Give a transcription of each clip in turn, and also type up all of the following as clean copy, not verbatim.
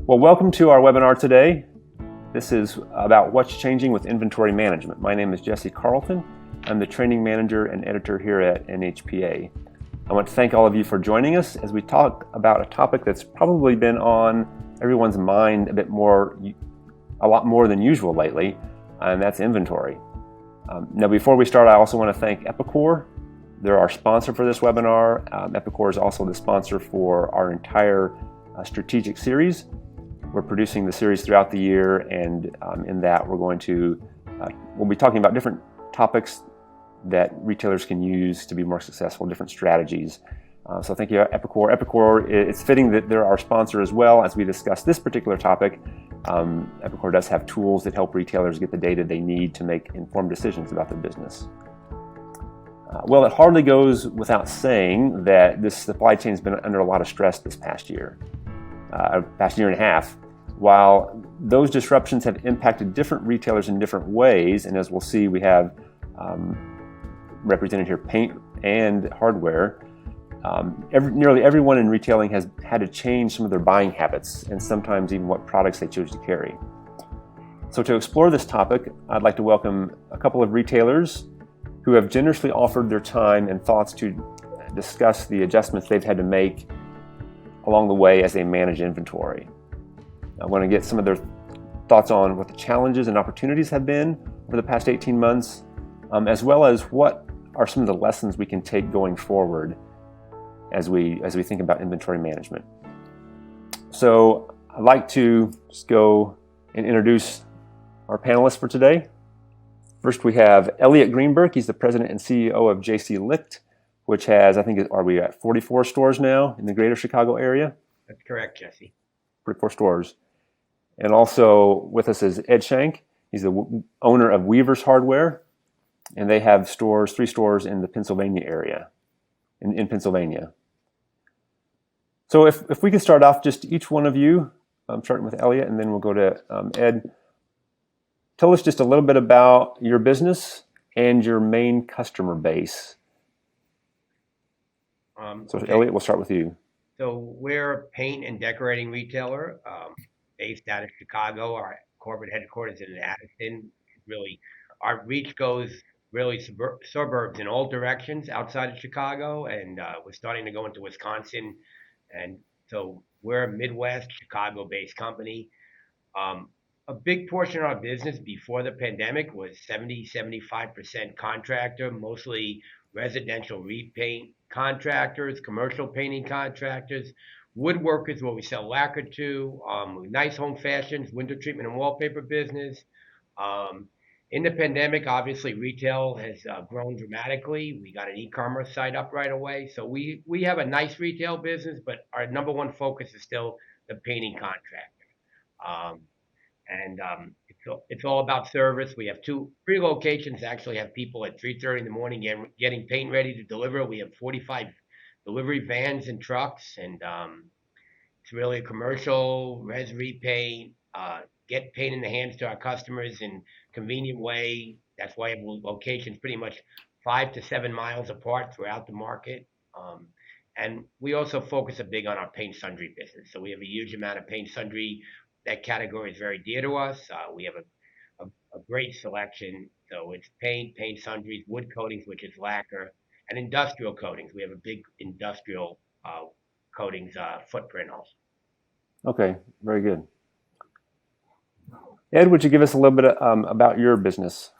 Well, welcome to our webinar today. This is about what's changing with inventory management. My name is Jesse Carlton. I'm the training manager and editor here at NHPA. I want to thank all of you for joining us as we talk about a topic that's probably been on everyone's mind a lot more than usual lately, and that's inventory. Now, before we start, I also want to thank Epicor. They're our sponsor for this webinar. Epicor is also the sponsor for our entire strategic series. We're producing the series throughout the year, and in that we'll be talking about different topics that retailers can use to be more successful, different strategies. So thank you, Epicor. Epicor, it's fitting that they're our sponsor as well as we discuss this particular topic. Epicor does have tools that help retailers get the data they need to make informed decisions about their business. Well, it hardly goes without saying that this supply chain has been under a lot of stress this past year and a half. While those disruptions have impacted different retailers in different ways, and as we'll see, we have represented here paint and hardware, nearly everyone in retailing has had to change some of their buying habits and sometimes even what products they choose to carry. So to explore this topic, I'd like to welcome a couple of retailers who have generously offered their time and thoughts to discuss the adjustments they've had to make along the way as they manage inventory. I want to get some of their thoughts on what the challenges and opportunities have been over the past 18 months, as well as what are some of the lessons we can take going forward as we think about inventory management. So I'd like to just go and introduce our panelists for today. First, we have Elliot Greenberg. He's the president and CEO of J.C. Licht, which has, are we at 44 stores now in the greater Chicago area? That's correct, Jesse. 44 stores. And also with us is Ed Shank. He's the owner of Weaver's Hardware, and they have 3 stores in the Pennsylvania area, in Pennsylvania. So if we could start off, just each one of you, starting with Elliot, and then we'll go to Ed. Tell us just a little bit about your business and your main customer base. Okay. Elliot, we'll start with you. So we're a paint and decorating retailer based out of Chicago. Our corporate headquarters is in Addison. Really, our reach goes really suburbs in all directions outside of Chicago, and we're starting to go into Wisconsin. And so we're a Midwest, Chicago-based company. A big portion of our business before the pandemic was 75% contractor, mostly residential repaint contractors, commercial painting contractors, woodworkers where we sell lacquer to, nice home fashions, window treatment and wallpaper business. In the pandemic, obviously retail has grown dramatically. We got an e-commerce site up right away. So we have a nice retail business, but our number one focus is still the painting contractor. It's all about service. We have 3 locations actually have people at 3:30 in the morning getting paint ready to deliver. We have 45 delivery vans and trucks, and it's really a commercial res repaint, get paint in the hands to our customers in a convenient way. That's why we have locations pretty much 5 to 7 miles apart throughout the market. And we also focus a big on our paint sundry business. So we have a huge amount of paint sundry. That category is very dear to us. We have a great selection. So it's paint sundries, wood coatings, which is lacquer, and industrial coatings. We have a big industrial coatings footprint also. Okay, very good. Ed, would you give us a little bit about your business?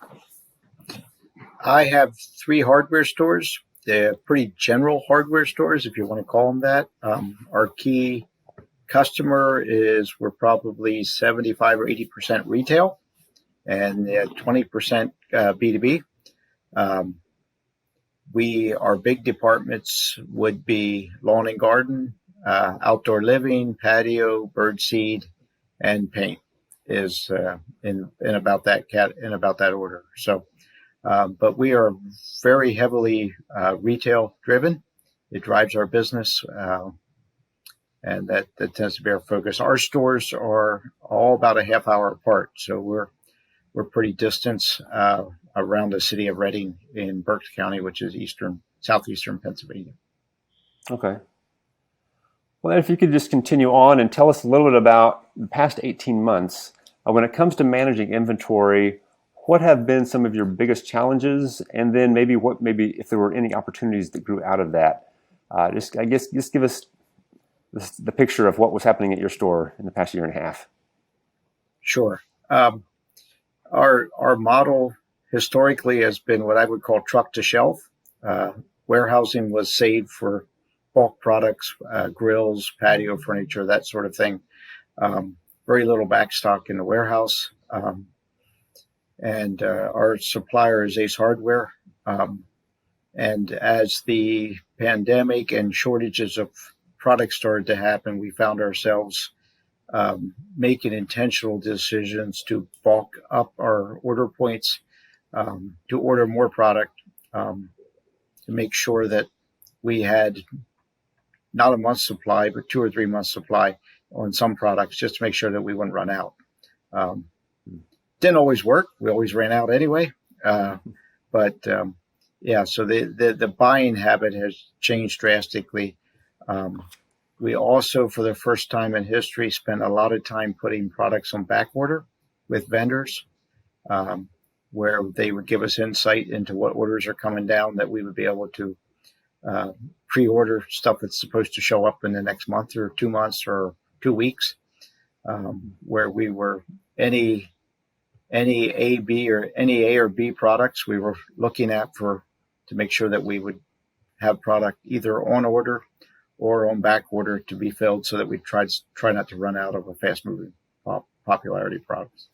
I have 3 hardware stores. They're pretty general hardware stores, if you want to call them that. Our key customer we're probably 75 or 80% retail and 20% B2B. Our big departments would be lawn and garden, outdoor living, patio, birdseed, and paint is in about that order. So, but we are very heavily retail driven. It drives our business. And that tends to be our focus. Our stores are all about a half hour apart, so we're pretty distant around the city of Reading in Berks County, which is southeastern Pennsylvania. Okay. Well, if you could just continue on and tell us a little bit about the past 18 months, when it comes to managing inventory, what have been some of your biggest challenges? And then maybe if there were any opportunities that grew out of that. Just give us the picture of what was happening at your store in the past year and a half. Sure. Um, our model historically has been what I would call truck to shelf. Uh, Warehousing was saved for bulk products, grills, patio furniture, that sort of thing. Um, Very little backstock in the warehouse. And our supplier is Ace Hardware. Um, and as the pandemic and shortages of products started to happen, we found ourselves making intentional decisions to bulk up our order points, to order more product, to make sure that we had not a month's supply, but 2 or 3 months supply on some products, just to make sure that we wouldn't run out. Um, didn't always work. We always ran out anyway. But yeah, so the buying habit has changed drastically. We also, for the first time in history, spent a lot of time putting products on back order with vendors, um, where they would give us insight into what orders are coming down that we would be able to uh, pre-order stuff that's supposed to show up in the next month or 2 months or 2 weeks, where we were any A or B products we were looking at to make sure that we would have product either on order or on back order to be filled, so that we try not to run out of a fast moving popularity products.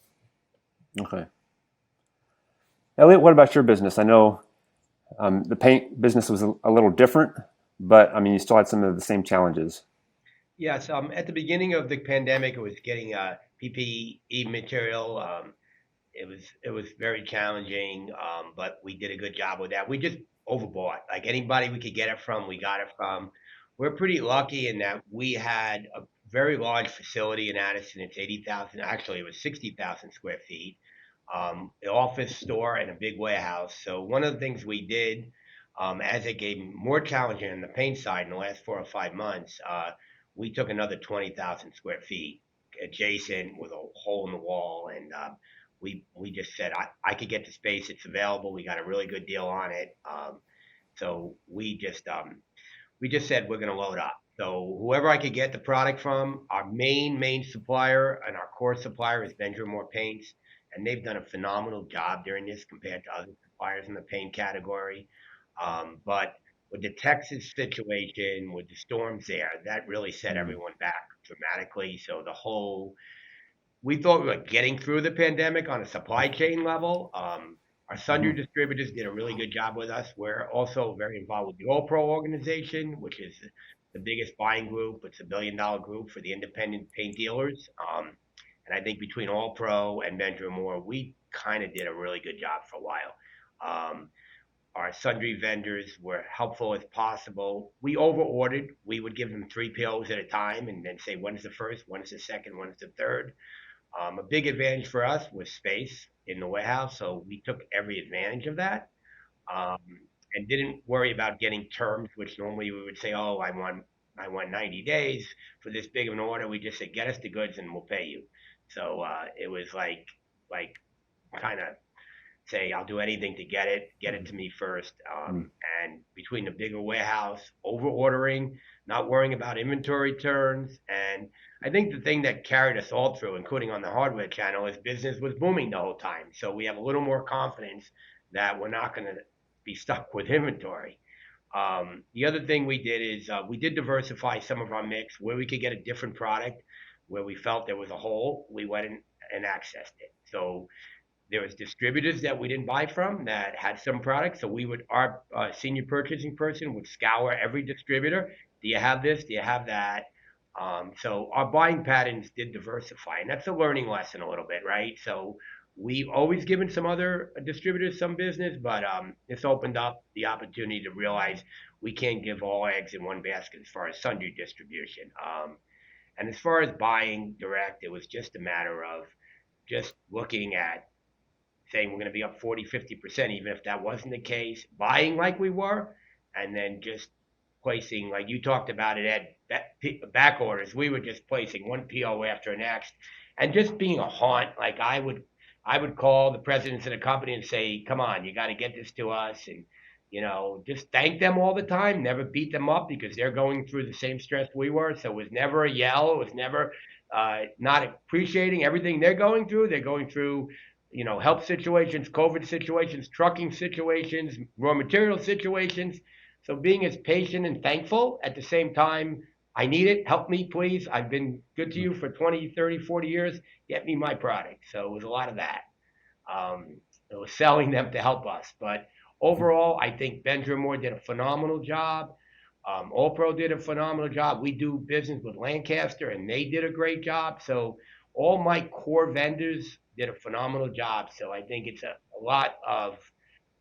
Okay. Elliot, what about your business? I know the paint business was a little different, but I mean, you still had some of the same challenges. Yes, at the beginning of the pandemic, it was getting PPE material. It was very challenging, but we did a good job with that. We just overbought. Like anybody we could get it from, we got it from. We're pretty lucky in that we had a very large facility in Addison. It's 80,000. Actually, it was 60,000 square feet. An office store and a big warehouse. So one of the things we did, as it gave more challenging on the paint side in the last 4 or 5 months, we took another 20,000 square feet adjacent with a hole in the wall, and we just said I could get the space. It's available. We got a really good deal on it. So we just said we're going to load up. So whoever I could get the product from, our main supplier and our core supplier is Benjamin Moore Paints, and they've done a phenomenal job during this compared to other suppliers in the paint category. But with the Texas situation, with the storms there, that really set Mm. everyone back dramatically. So we thought we were getting through the pandemic on a supply chain level. Our sundry Hmm. distributors did a really good job with us. We're also very involved with the All Pro organization, which is the biggest buying group. It's $1 billion group for the independent paint dealers. And I think between All Pro and Benjamin Moore, we kind of did a really good job for a while. Um, our sundry vendors were helpful as possible. We over ordered. We would give them 3 POs at a time and then say, when is the first, when is the second, when is the third. A big advantage for us was space in the warehouse, so we took every advantage of that, um, and didn't worry about getting terms, which normally we would say, "Oh, I want 90 days for this big of an order." We just said, "Get us the goods and we'll pay you." So it was like kind of say I'll do anything to get it to me first. Mm. And between the bigger warehouse, over ordering, not worrying about inventory turns, and I think the thing that carried us all through, including on the hardware channel, is business was booming the whole time. So we have a little more confidence that we're not going to be stuck with inventory. The other thing we did is we did diversify some of our mix where we could get a different product, where we felt there was a hole. We went in and accessed it. So there was distributors that we didn't buy from that had some products. So our senior purchasing person would scour every distributor. Do you have this? Do you have that? So our buying patterns did diversify, and that's a learning lesson a little bit, right? So we've always given some other distributors some business, but this opened up the opportunity to realize we can't give all eggs in one basket as far as sundry distribution. And as far as buying direct, it was just a matter of just looking at saying we're going to be up 40, 50%, even if that wasn't the case, buying like we were, and then just placing, like you talked about it, Ed, back orders. We were just placing one PO after the next, and just being a haunt. Like I would call the presidents of the company and say, "Come on, you got to get this to us," and just thank them all the time. Never beat them up because they're going through the same stress we were. So it was never a yell. It was never not appreciating everything they're going through. They're going through health situations, COVID situations, trucking situations, raw material situations. So being as patient and thankful at the same time, I need it. Help me, please. I've been good to you for 20, 30, 40 years. Get me my product. So it was a lot of that. It was selling them to help us. But overall, I think Benjamin Moore did a phenomenal job. Allpro did a phenomenal job. We do business with Lancaster, and they did a great job. So all my core vendors did a phenomenal job. So I think it's a lot of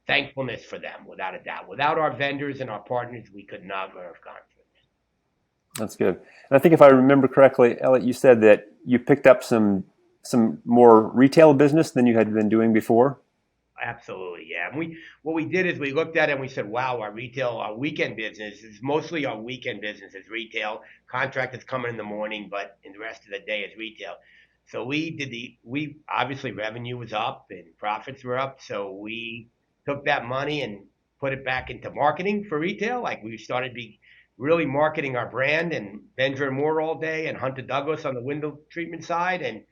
thankfulness for them, without a doubt. Without our vendors and our partners, we could not have gone through this. That's good. And I think if I remember correctly, Elliot, you said that you picked up some more retail business than you had been doing before. Absolutely, yeah. And what we did is we looked at it and we said, wow, our weekend business is mostly our weekend business is retail. Contract is coming in the morning, but in the rest of the day is retail. So we obviously revenue was up and profits were up. So we took that money and put it back into marketing for retail. Like we started be really marketing our brand and Benjamin Moore all day and Hunter Douglas on the window treatment side. And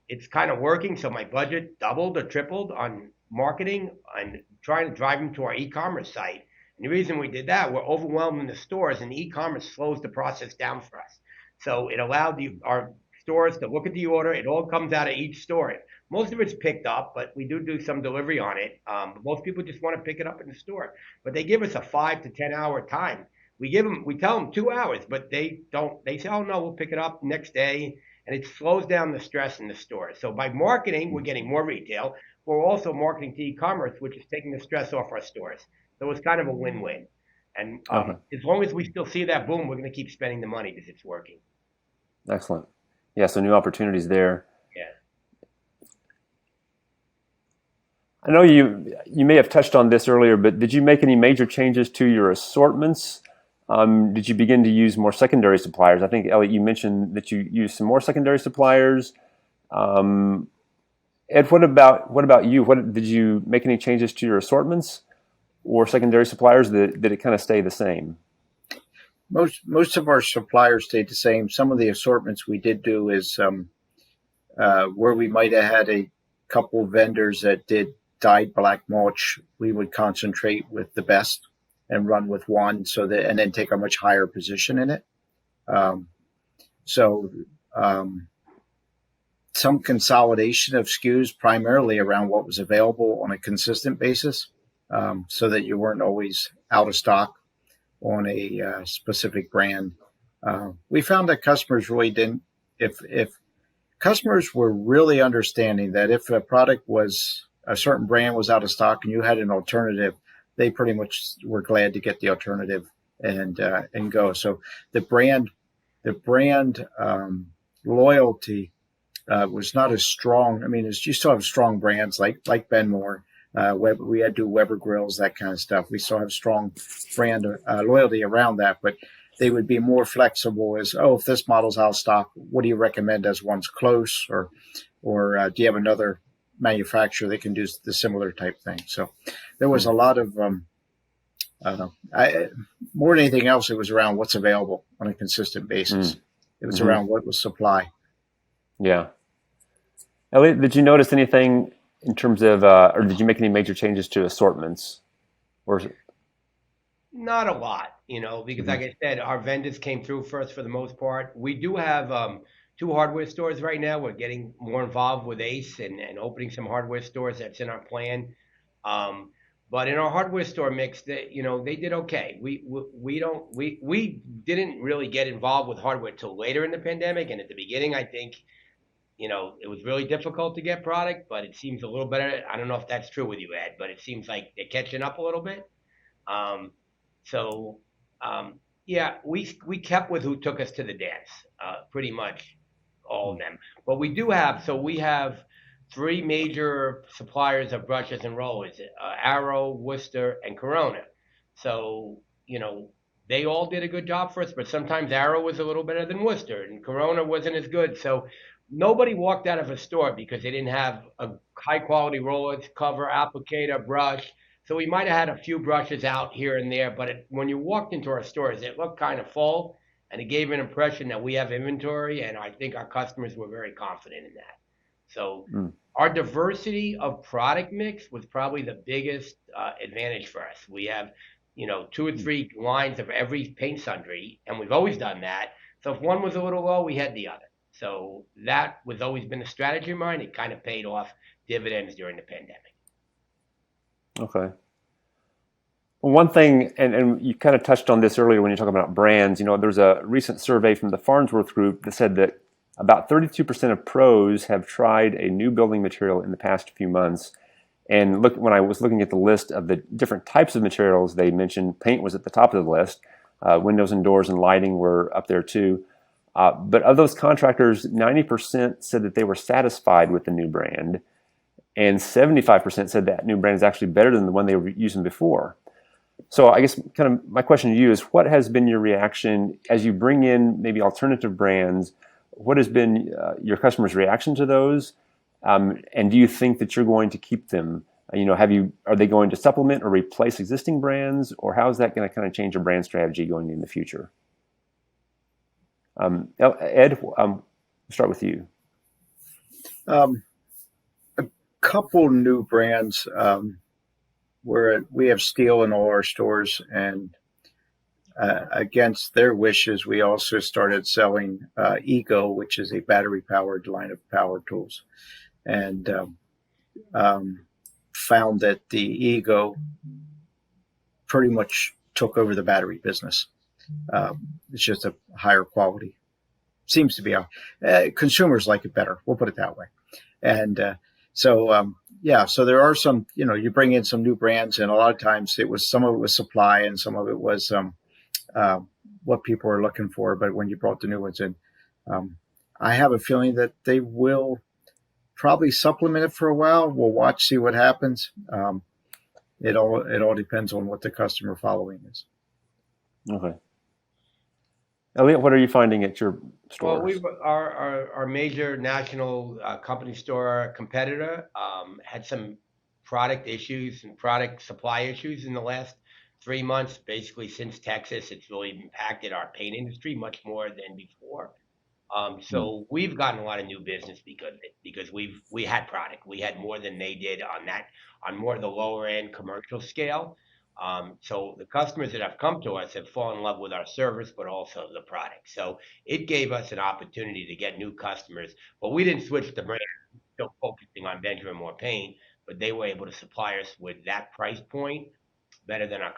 it's kind of working. So my budget doubled or tripled on marketing and trying to drive them to our e-commerce site. And the reason we did that, we're overwhelming the stores, and e-commerce slows the process down for us. So it allowed our stores to look at the order. It all comes out of each store. Most of it's picked up, but we do some delivery on it. But most people just want to pick it up in the store. But they give us a 5 to 10 hour time. We tell them 2 hours, but they don't. They say, "Oh no, we'll pick it up next day," and it slows down the stress in the store. So by marketing, we're getting more retail. We're also marketing to e-commerce, which is taking the stress off our stores. So it's kind of a win-win. And Okay. as long as we still see that boom, we're going to keep spending the money because it's working. Excellent. Yeah, so new opportunities there. Yeah. I know you may have touched on this earlier, but did you make any major changes to your assortments? Did you begin to use more secondary suppliers? I think, Elliot, you mentioned that you used some more secondary suppliers. Ed, what about you? Did you make any changes to your assortments or secondary suppliers? Did it kind of stay the same? Most of our suppliers stayed the same. Some of the assortments we did do is where we might have had a couple vendors that did dyed black mulch, we would concentrate with the best and run with one, and then take a much higher position in it. Some consolidation of SKUs, primarily around what was available on a consistent basis, so that you weren't always out of stock on a specific brand. We found that customers really didn't. If customers were really understanding that if a certain brand was out of stock and you had an alternative, they pretty much were glad to get the alternative and go. So the brand loyalty was not as strong. I mean, you still have strong brands like Benmore. We had to do Weber grills, that kind of stuff. We still have strong brand loyalty around that, but they would be more flexible as, if this model's out of stock, what do you recommend as one's close, or do you have another manufacturer that can do the similar type thing? So there was a lot of, more than anything else, it was around what's available on a consistent basis. It was around what was supply. Yeah. Elliot, did you notice anything in terms of, or did you make any major changes to assortments? Or Not a lot, because like I said, our vendors came through for us for the most part. We do have 2 hardware stores right now. We're getting more involved with Ace and opening some hardware stores. That's in our plan. But in our hardware store mix, they did okay. We didn't really get involved with hardware till later in the pandemic, and at the beginning, I think it was really difficult to get product, but it seems a little better. I don't know if that's true with you, Ed, but it seems like they're catching up a little bit. Yeah, we kept with who took us to the dance, pretty much all of them. But we have 3 major suppliers of brushes and rollers: Arrow, Worcester, and Corona. So they all did a good job for us, but sometimes Arrow was a little better than Worcester, and Corona wasn't as good. So nobody walked out of a store because they didn't have a high quality roller cover, applicator, brush. So we might have had a few brushes out here and there, but when you walked into our stores, it looked kind of full, and it gave an impression that we have inventory, and I think our customers were very confident in that. So Mm. our diversity of product mix was probably the biggest advantage for us. We have, two or three lines of every paint sundry, and we've always done that. So if one was a little low, we had the other. So that was always been a strategy of mine. It kind of paid off dividends during the pandemic. Okay. Well, one thing, and you kind of touched on this earlier when you talk about brands, there's a recent survey from the Farnsworth Group that said that about 32% of pros have tried a new building material in the past few months. And when I was looking at the list of the different types of materials, they mentioned paint was at the top of the list. Windows and doors and lighting were up there too. But of those contractors, 90% said that they were satisfied with the new brand, and 75% said that new brand is actually better than the one they were using before. So I guess kind of my question to you is, what has been your reaction as you bring in maybe alternative brands? What has been your customers' reaction to those? And do you think that you're going to keep them? Are they going to supplement or replace existing brands, or how is that going to kind of change your brand strategy going in the future? Ed, start with you. A couple new brands. Where we have steel in all our stores, and against their wishes, we also started selling Ego, which is a battery-powered line of power tools, and found that the Ego pretty much took over the battery business. It's just a higher quality. Seems to be consumers like it better. We'll put it that way, and so there are some, you bring in some new brands, and a lot of times some of it was supply and some of it was what people are looking for. But when you brought the new ones in, I have a feeling that they will probably supplement it for a while. We'll watch, see what happens. It all depends on what the customer following is. Okay. Elliot, what are you finding at your stores? Well, our major national company store competitor had some product issues and product supply issues in the last 3 months. Basically, since Texas, it's really impacted our paint industry much more than before. So we've gotten a lot of new business because we had product. We had more than they did on more of the lower end commercial scale. So the customers that have come to us have fallen in love with our service, but also the product. So it gave us an opportunity to get new customers. But we didn't switch the brand, still focusing on Benjamin Moore Paint, but they were able to supply us with that price point better than our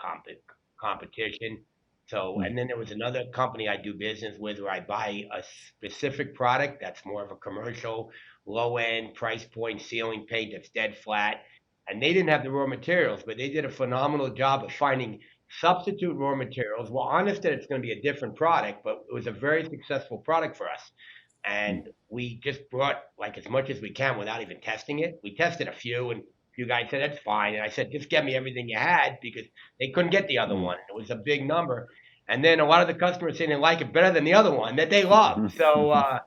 competition. So, and then there was another company I do business with where I buy a specific product that's more of a commercial, low end price point ceiling paint that's dead flat. And they didn't have the raw materials, but they did a phenomenal job of finding substitute raw materials. Well, honest that it's going to be a different product, but it was a very successful product for us. And we just brought like as much as we can without even testing it. We tested a few, and a few guys said, that's fine. And I said, just get me everything you had, because they couldn't get the other one. It was a big number. And then a lot of the customers saying they like it better than the other one that they love. So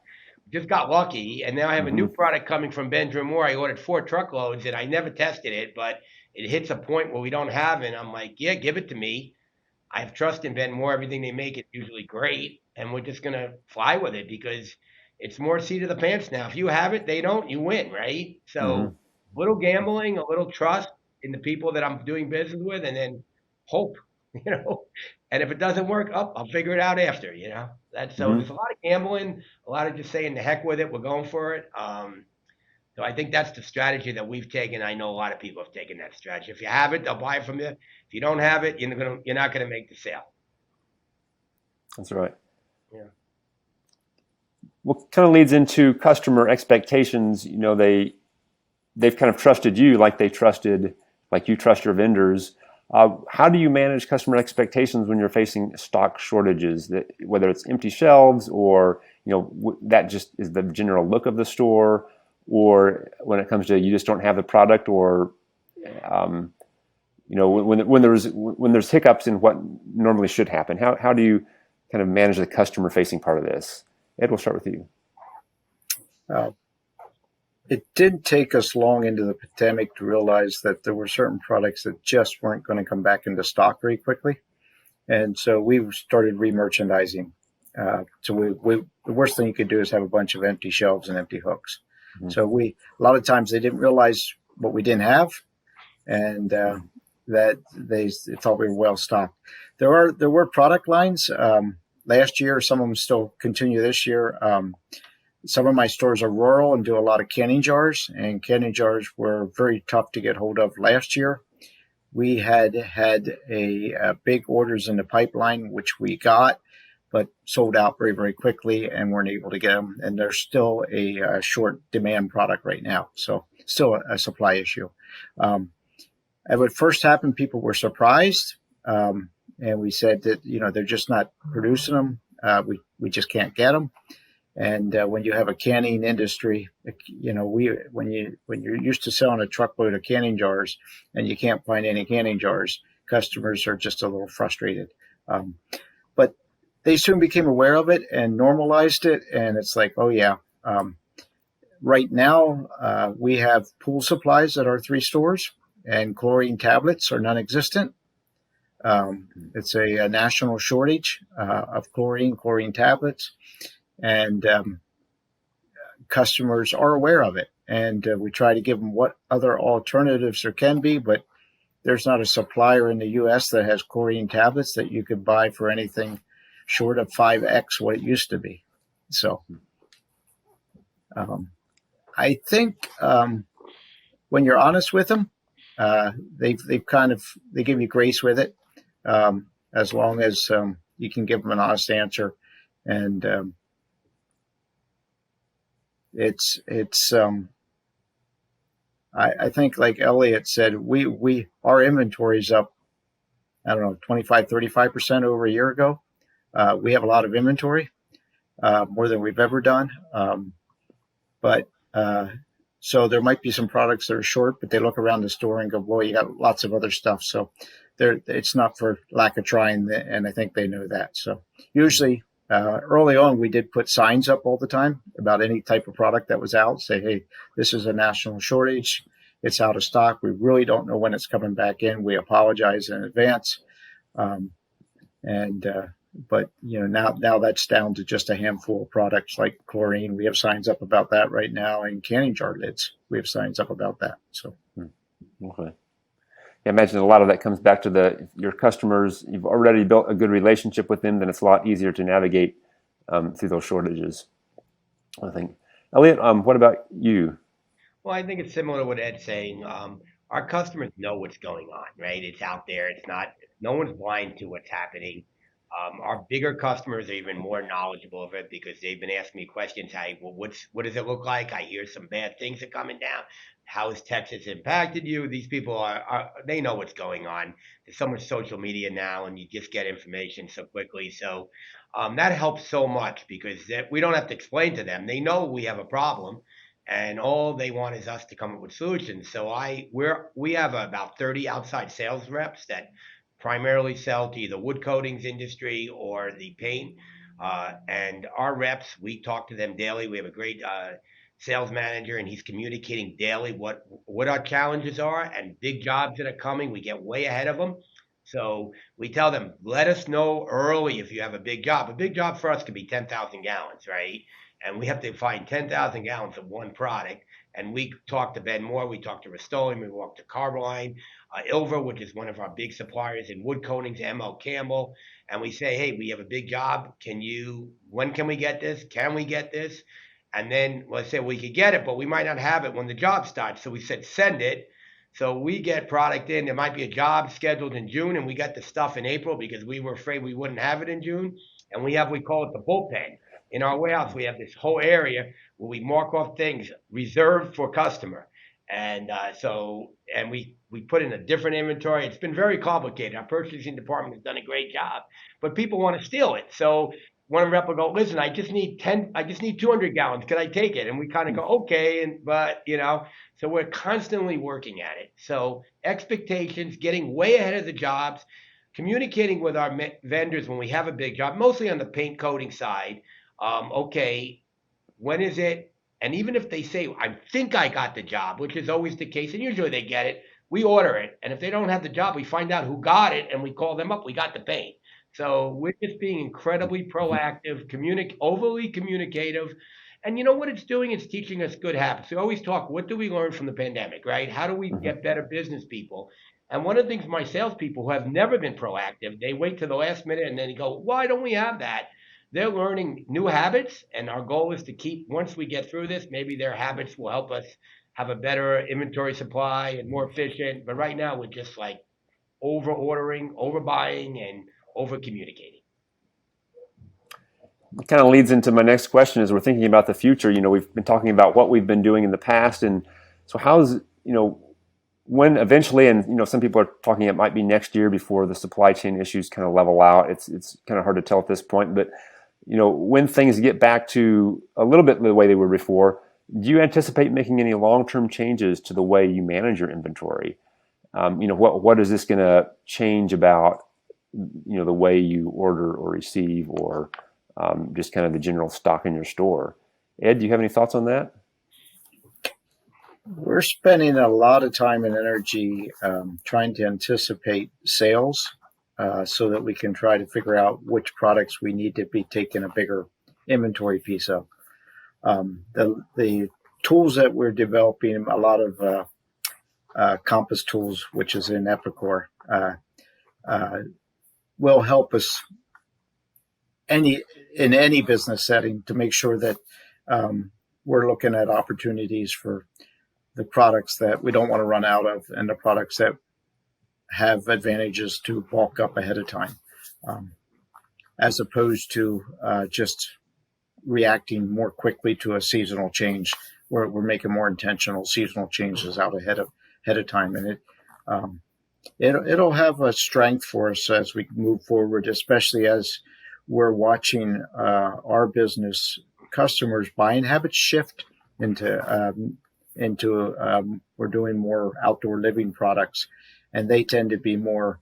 just got lucky. And now I have a new product coming from Benjamin Moore. I ordered 4 truckloads, and I never tested it, but it hits a point where we don't have it. And I'm like, yeah, give it to me. I have trust in Ben Moore. Everything they make is usually great. And we're just going to fly with it because it's more seat of the pants now. If you have it, they don't, you win, right? So a little gambling, a little trust in the people that I'm doing business with, and then hope, And if it doesn't work, I'll figure it out after, So there's a lot of gambling, a lot of just saying the heck with it, we're going for it. So I think that's the strategy that we've taken. I know a lot of people have taken that strategy. If you have it, they'll buy it from you. If you don't have it, you're not gonna make the sale. That's right. Yeah. What kind of leads into customer expectations? They've kind of trusted you like you trust your vendors. How do you manage customer expectations when you're facing stock shortages, whether it's empty shelves or, that just is the general look of the store, or when it comes to you just don't have the product, or when there's hiccups in what normally should happen, how do you kind of manage the customer facing part of this? Ed, we'll start with you. Uh, it didn't take us long into the pandemic to realize that there were certain products that just weren't going to come back into stock very quickly. And so we started remerchandising. So the worst thing you could do is have a bunch of empty shelves and empty hooks. Mm-hmm. So a lot of times they didn't realize what we didn't have, and that they thought we were well stocked. There were product lines last year. Some of them still continue this year. Some of my stores are rural and do a lot of canning jars, and canning jars were very tough to get hold of last year. We had a big orders in the pipeline, which we got, but sold out very, very quickly and weren't able to get them. And there's still a short demand product right now. So still a supply issue. When it first happened, people were surprised. And we said that, they're just not producing them. We just can't get them. And when you have a canning industry, when you're used to selling a truckload of canning jars and you can't find any canning jars, customers are just a little frustrated. But they soon became aware of it and normalized it. And it's like, oh yeah. Right now, we have pool supplies at our 3 stores, and chlorine tablets are non-existent. It's a national shortage of chlorine tablets. And customers are aware of it, and we try to give them what other alternatives there can be, but there's not a supplier in the U.S. that has chlorine tablets that you could buy for anything short of 5x what it used to be. So I think when you're honest with them, they give you grace with it, as long as you can give them an honest answer. And I think, like Elliot said, our inventory's up, I don't know, 25, 35% over a year ago. We have a lot of inventory, more than we've ever done. So there might be some products that are short, but they look around the store and go, boy, you got lots of other stuff. So it's not for lack of trying, and I think they know that. So usually, early on, we did put signs up all the time about any type of product that was out. Say, hey, this is a national shortage. It's out of stock. We really don't know when it's coming back in. We apologize in advance. But now that's down to just a handful of products like chlorine. We have signs up about that right now, and canning jar lids. We have signs up about that. So, okay. I imagine a lot of that comes back to your customers. You've already built a good relationship with them, then it's a lot easier to navigate through those shortages, I think. Elliot, what about you? Well, I think it's similar to what Ed's saying. Our customers know what's going on, right? It's out there. No one's blind to what's happening. Our bigger customers are even more knowledgeable of it because they've been asking me questions. Hey, well, what does it look like? I hear some bad things are coming down. How has Texas impacted you? These people they know what's going on. There's so much social media now, and you just get information so quickly. So that helps so much because we don't have to explain to them. They know we have a problem, and all they want is us to come up with solutions. So we have about 30 outside sales reps that primarily sell to either wood coatings industry or the paint. And our reps, we talk to them daily. We have a great sales manager, and he's communicating daily what our challenges are and big jobs that are coming. We get way ahead of them. So we tell them, let us know early if you have a big job. A big job for us could be 10,000 gallons, right? And we have to find 10,000 gallons of one product. And we talk to Ben Moore, we talk to Rust-Oleum, we talk to Carboline, Ilva, which is one of our big suppliers in wood coatings, M.L. Campbell, and we say, hey, we have a big job. When can we get this? Can we get this? And then let's say we could get it, but we might not have it when the job starts. So we said, send it. So we get product in. There might be a job scheduled in June, and we got the stuff in April because we were afraid we wouldn't have it in June. And we call it the bullpen. In our warehouse, we have this whole area where we mark off things reserved for customer. And we put in a different inventory. It's been very complicated. Our purchasing department has done a great job, but people want to steal it. So one rep will go, listen, I just need 200 gallons. Can I take it? And we kind of go, okay. But, so we're constantly working at it. So expectations, getting way ahead of the jobs, communicating with our vendors when we have a big job, mostly on the paint coating side. Okay, when is it? And even if they say, I think I got the job, which is always the case, and usually they get it, we order it. And if they don't have the job, we find out who got it and we call them up. We got the paint. So we're just being incredibly proactive, overly communicative. And you know what it's doing? It's teaching us good habits. We always talk, what do we learn from the pandemic, right? How do we get better business people? And one of the things my salespeople who have never been proactive, they wait to the last minute and then they go, why don't we have that? They're learning new habits, and our goal is to keep, once we get through this, maybe their habits will help us have a better inventory supply and more efficient. But right now, we're just like over ordering, overbuying, and over communicating. It kind of leads into my next question as we're thinking about the future. We've been talking about what we've been doing in the past. And so how's, when eventually, and, some people are talking it might be next year before the supply chain issues kind of level out. It's kind of hard to tell at this point, but, when things get back to a little bit the way they were before, do you anticipate making any long-term changes to the way you manage your inventory? What is this going to change about, the way you order or receive, or just kind of the general stock in your store? Ed, do you have any thoughts on that? We're spending a lot of time and energy trying to anticipate sales so that we can try to figure out which products we need to be taking a bigger inventory piece of. The tools that we're developing, a lot of compass tools, which is in Epicor, will help us in any business setting to make sure that we're looking at opportunities for the products that we don't want to run out of and the products that have advantages to bulk up ahead of time, as opposed to just reacting more quickly to a seasonal change. We're making more intentional seasonal changes out ahead of time, and it'll have a strength for us as we move forward, especially as we're watching our business customers' buying habits shift into we're doing more outdoor living products, and they tend to be more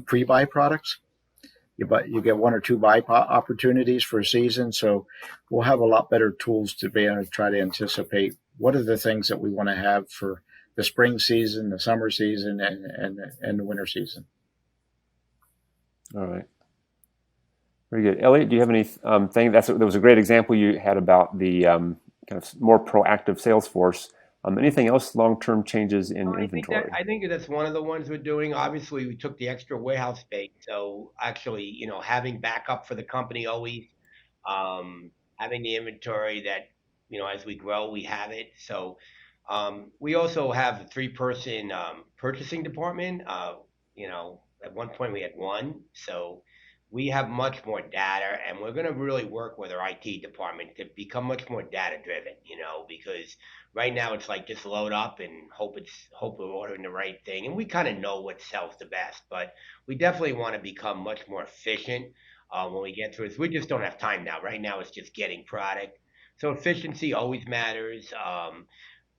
pre-buy products. You get one or two buy opportunities for a season, so we'll have a lot better tools to be able to try to anticipate what are the things that we want to have for the spring season, the summer season, and the winter season. All right. Very good. Elliot, do you have any thing? That was a great example you had about the kind of more proactive sales force. Anything else, long-term changes in inventory? I think that's one of the ones we're doing. Obviously, we took the extra warehouse space. So actually, having backup for the company always, having the inventory that, as we grow, we have it. So we also have a 3-person purchasing department. At one point we had one. So we have much more data, and we're going to really work with our IT department to become much more data driven, because right now it's like just load up and hope we're ordering the right thing. And we kind of know what sells the best, but we definitely want to become much more efficient when we get through this. We just don't have time now. Right now it's just getting product. So efficiency always matters.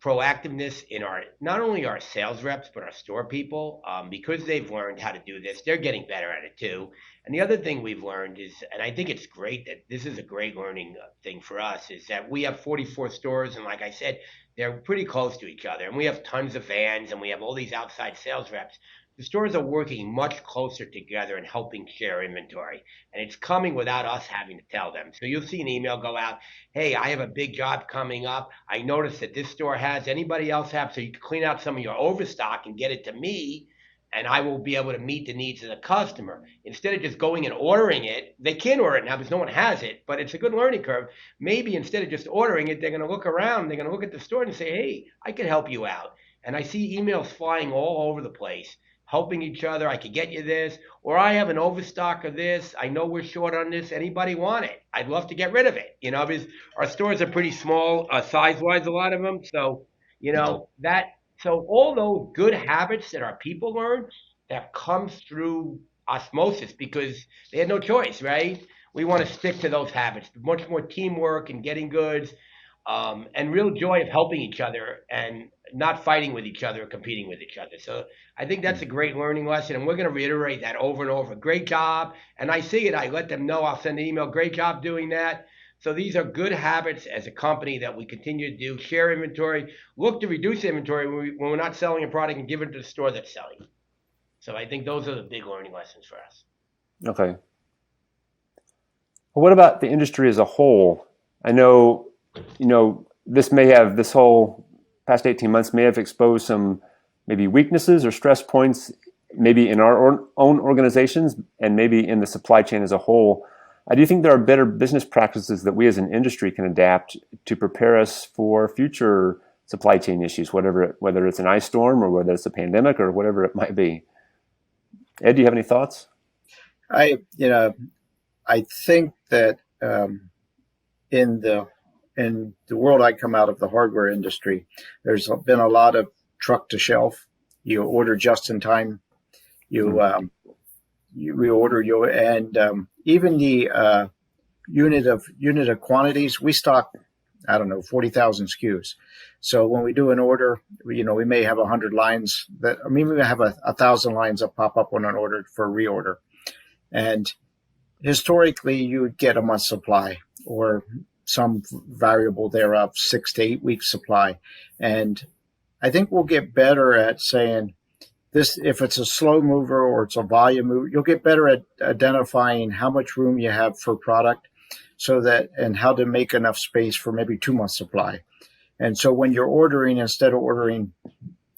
Proactiveness in our, not only our sales reps but our store people, because they've learned how to do this, they're getting better at it too. And the other thing we've learned is, and I think it's great, that this is a great learning thing for us, is that we have 44 stores, and like I said, they're pretty close to each other, and we have tons of vans, and we have all these outside sales reps. The stores are working much closer together and helping share inventory, and it's coming without us having to tell them. So you'll see an email go out, hey, I have a big job coming up. I noticed that this store has, anybody else have, so you can clean out some of your overstock and get it to me, and I will be able to meet the needs of the customer. Instead of just going and ordering it, they can order it now because no one has it, but it's a good learning curve. Maybe instead of just ordering it, they're going to look around, they're going to look at the store and say, hey, I can help you out. And I see emails flying all over the place, helping each other. I could get you this, or I have an overstock of this. I know we're short on this. Anybody want it? I'd love to get rid of it. Because our stores are pretty small, size-wise, a lot of them. So, so all those good habits that our people learn, that comes through osmosis because they had no choice, right? we want to stick to those habits. Much more teamwork and getting goods, and real joy of helping each other and not fighting with each other or competing with each other. So I think that's a great learning lesson, and we're going to reiterate that over and over. Great job, and I see it. I let them know. I'll send an email. Great job doing that. So these are good habits as a company that we continue to do. Share inventory. Look to reduce inventory when we're not selling a product and give it to the store that's selling. So I think those are the big learning lessons for us. Okay. Well, what about the industry as a whole? I know, this whole past 18 months may have exposed some maybe weaknesses or stress points, maybe in our own organizations and maybe in the supply chain as a whole. I do think there are better business practices that we as an industry can adapt to prepare us for future supply chain issues, whether it's an ice storm or whether it's a pandemic or whatever it might be. Ed, do you have any thoughts? I, you know, I think that in the world I come out of, the hardware industry, there's been a lot of truck to shelf. You order just in time. You you reorder and even the unit of quantities. We stock, I don't know, 40,000 SKUs. So when we do an order, we may have 100 lines we may have 1,000 lines that pop up on an order for reorder. And historically, you would get a month's supply or some variable thereof, 6 to 8 weeks supply. And I think we'll get better at saying this, if it's a slow mover or it's a volume mover, you'll get better at identifying how much room you have for product and how to make enough space for maybe 2 months supply. And so when you're ordering, instead of ordering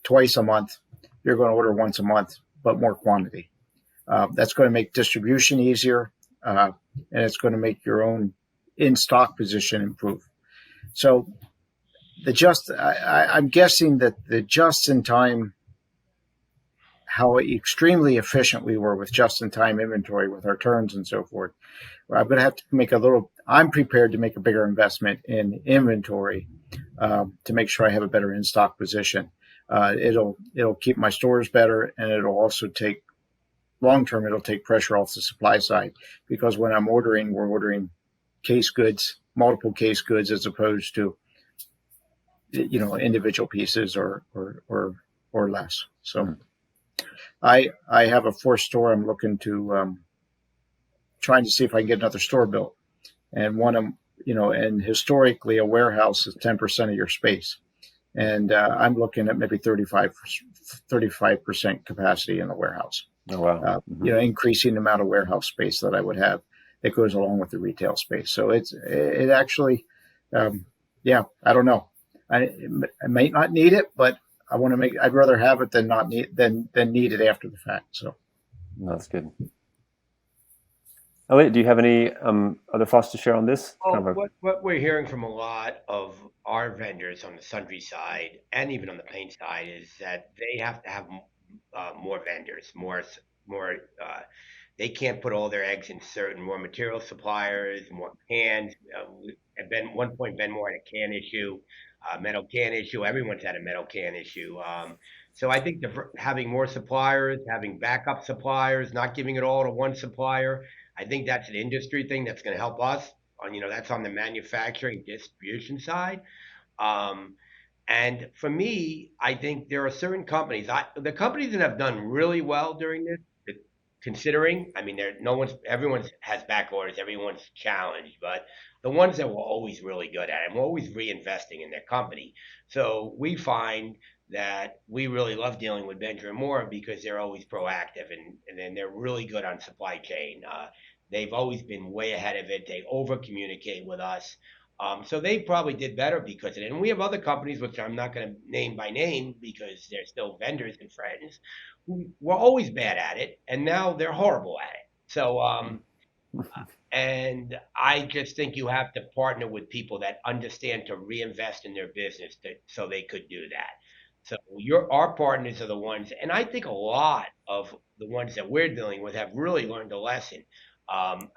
twice a month, you're going to order once a month, but more quantity. That's going to make distribution easier, and it's going to make your own in-stock position improve. So I'm guessing that the just-in-time, how extremely efficient we were with just-in-time inventory with our turns and so forth, I'm going to have to I'm prepared to make a bigger investment in inventory to make sure I have a better in-stock position. It'll keep my stores better, and it'll also long-term, it'll take pressure off the supply side, because when we're ordering case goods, multiple case goods, as opposed to, individual pieces or less. So I have a 4th store. I'm looking to, trying to see if I can get another store built. And and historically a warehouse is 10% of your space. And I'm looking at maybe 35% capacity in the warehouse. Oh, wow. Increasing the amount of warehouse space that I would have that goes along with the retail space. So it actually, I don't know. I may not need it, but I'd rather have it than not need it after the fact. So that's good. Elliot, do you have any other thoughts to share on this? What we're hearing from a lot of our vendors on the sundry side and even on the paint side is that they have to have more vendors, more. They can't put all their eggs in certain raw material suppliers, more cans. At one point, Ben Moore had a can issue, metal can issue. Everyone's had a metal can issue. So I think having more suppliers, having backup suppliers, not giving it all to one supplier, I think that's an industry thing that's going to help us. That's on the manufacturing distribution side. And for me, I think there are certain companies, the companies that have done really well during this, considering, everyone has back orders, everyone's challenged, but the ones that were always really good at it, and we're always reinvesting in their company. So we find that we really love dealing with Benjamin Moore because they're always proactive and then they're really good on supply chain. They've always been way ahead of it. They over communicate with us. So they probably did better because of it. And we have other companies, which I'm not going to name by name because they're still vendors and friends, who were always bad at it, and now they're horrible at it. So, and I just think you have to partner with people that understand to reinvest in their business so they could do that. So our partners are the ones, and I think a lot of the ones that we're dealing with have really learned a lesson. I'll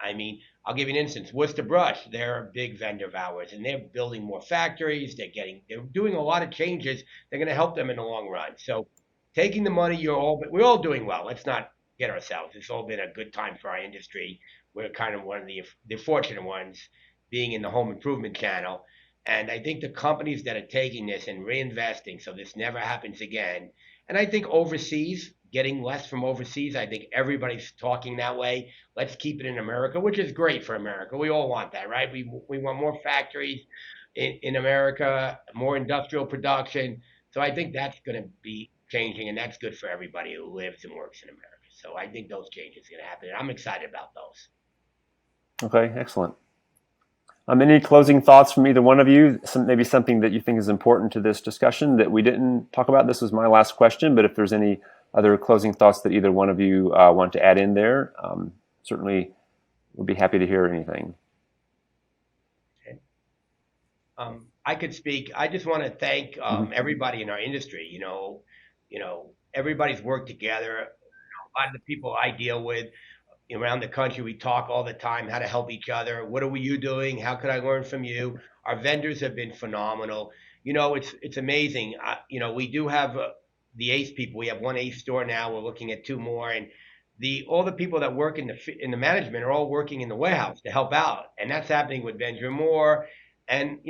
give you an instance. Worcester Brush, they're a big vendor of ours, and they're building more factories. They're doing a lot of changes. They're going to help them in the long run. So taking the money, we're all doing well. Let's not get ourselves. It's all been a good time for our industry. we're kind of one of the fortunate ones being in the home improvement channel. And I think the companies that are taking this and reinvesting so this never happens again. And I think overseas, getting less from overseas, I think everybody's talking that way. Let's keep it in America, which is great for America. We all want that, right? We want more factories in America, more industrial production. So I think that's going to be changing, and that's good for everybody who lives and works in America. So I think those changes are going to happen, and I'm excited about those. Okay, excellent. Any closing thoughts from either one of you? Maybe something that you think is important to this discussion that we didn't talk about. This was my last question, but if there's any other closing thoughts that either one of you want to add in there, certainly we'll be happy to hear anything. Okay. I could speak. I just want to thank everybody in our industry. Everybody's worked together. A lot of the people I deal with around the country, we talk all the time how to help each other. What are you doing? How could I learn from you? Our vendors have been phenomenal. It's amazing. We do have the ACE people. We have one ACE store now. We're looking at two more, and all the people that work in the management are all working in the warehouse to help out, and that's happening with Benjamin Moore. And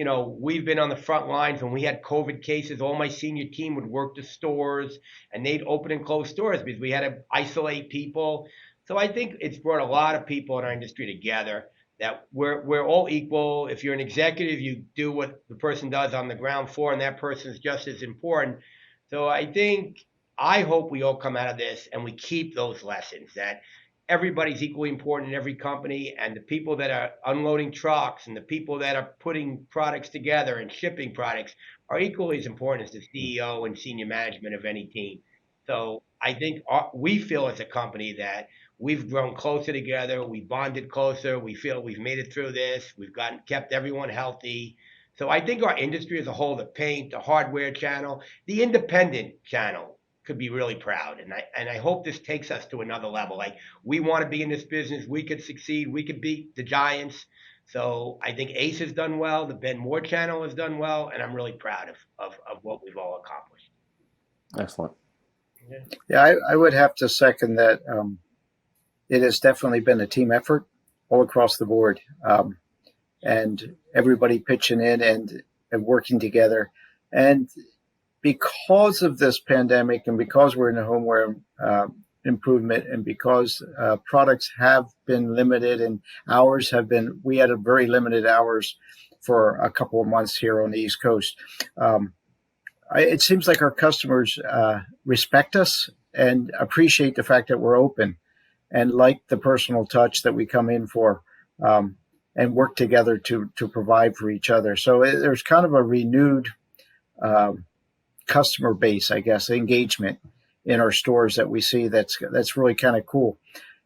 we've been on the front lines when we had COVID cases. All my senior team would work the stores, and they'd open and close stores because we had to isolate people. So I think it's brought a lot of people in our industry together that we're all equal. If you're an executive, you do what the person does on the ground floor, and that person is just as important. So I hope we all come out of this and we keep those lessons that everybody's equally important in every company, and the people that are unloading trucks and the people that are putting products together and shipping products are equally as important as the CEO and senior management of any team. So I think we feel as a company that we've grown closer together. We bonded closer. We feel we've made it through this. We've kept everyone healthy. So I think our industry as a whole, the paint, the hardware channel, the independent channel could be really proud. And I hope this takes us to another level. Like, we want to be in this business. We could succeed. We could beat the giants. So I think ACE has done well. The Ben Moore channel has done well. And I'm really proud of what we've all accomplished. Excellent. Yeah, I would have to second that. It has definitely been a team effort all across the board, and everybody pitching in and working together. And because of this pandemic, and because we're in a homeware improvement, and because products have been limited and we had a very limited hours for a couple of months here on the East Coast. It seems like our customers respect us and appreciate the fact that we're open, and like the personal touch that we come in for, and work together to provide for each other. So there's kind of a renewed customer base, I guess, engagement in our stores that we see. That's really kind of cool.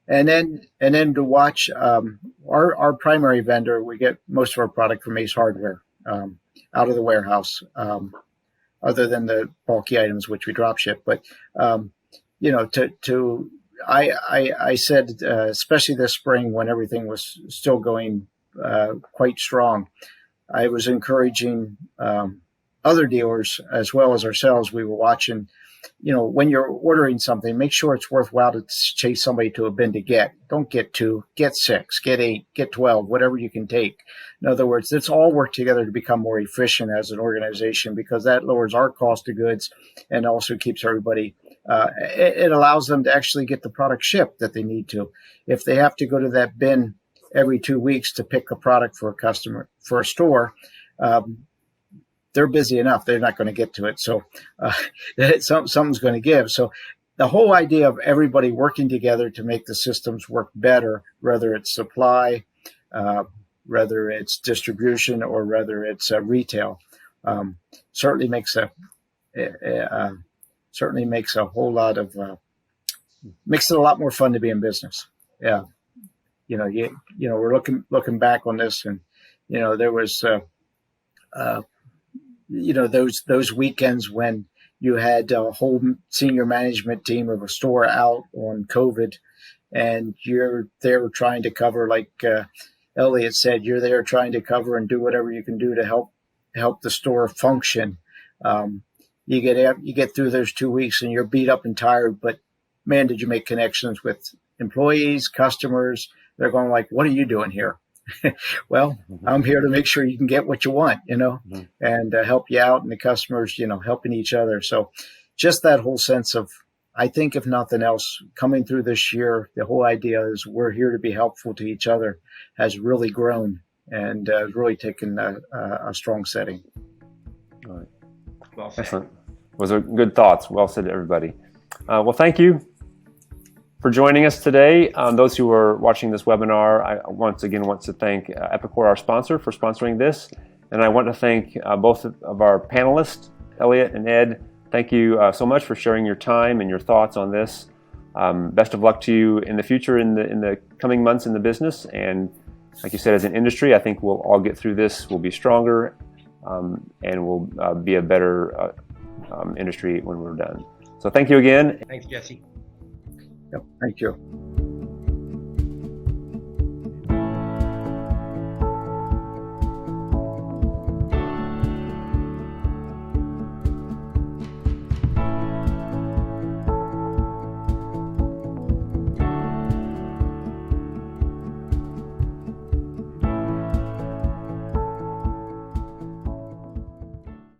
And then to watch our primary vendor, we get most of our product from Ace Hardware out of the warehouse, other than the bulky items which we drop ship. But I said, especially this spring when everything was still going quite strong, I was encouraging other dealers as well as ourselves. We were watching, when you're ordering something, make sure it's worthwhile to chase somebody to a bin to get. Don't get 2, get 6, get 8, get 12, whatever you can take. In other words, let's all work together to become more efficient as an organization, because that lowers our cost of goods and also keeps everybody. It allows them to actually get the product shipped that they need to. If they have to go to that bin every 2 weeks to pick a product for a customer, for a store, they're busy enough. They're not going to get to it. So something's going to give. So the whole idea of everybody working together to make the systems work better, whether it's supply, whether it's distribution, or whether it's retail, certainly makes a whole lot of makes it a lot more fun to be in business. Yeah, we're looking back on this, and there was those weekends when you had a whole senior management team of a store out on COVID, and you're there trying to cover, like Elliot said, you're there trying to cover and do whatever you can do to help the store function. You get through those 2 weeks and you're beat up and tired, but man, did you make connections with employees, customers, they're going like, what are you doing here? Well, I'm here to make sure you can get what you want, and help you out, and the customers, helping each other. So just that whole sense of, I think if nothing else, coming through this year, the whole idea is we're here to be helpful to each other has really grown and really taken a strong setting. All right. Well said. Excellent. Those are good thoughts. Well said, everybody. Well, thank you for joining us today. Those who are watching this webinar, I once again want to thank Epicor, our sponsor, for sponsoring this. And I want to thank both of our panelists, Elliot and Ed. Thank you so much for sharing your time and your thoughts on this. Best of luck to you in the future, in the coming months in the business. And like you said, as an industry, I think we'll all get through this. We'll be stronger, and we'll be a better industry when we're done. So thank you again. Thanks, Jesse. Yep, thank you.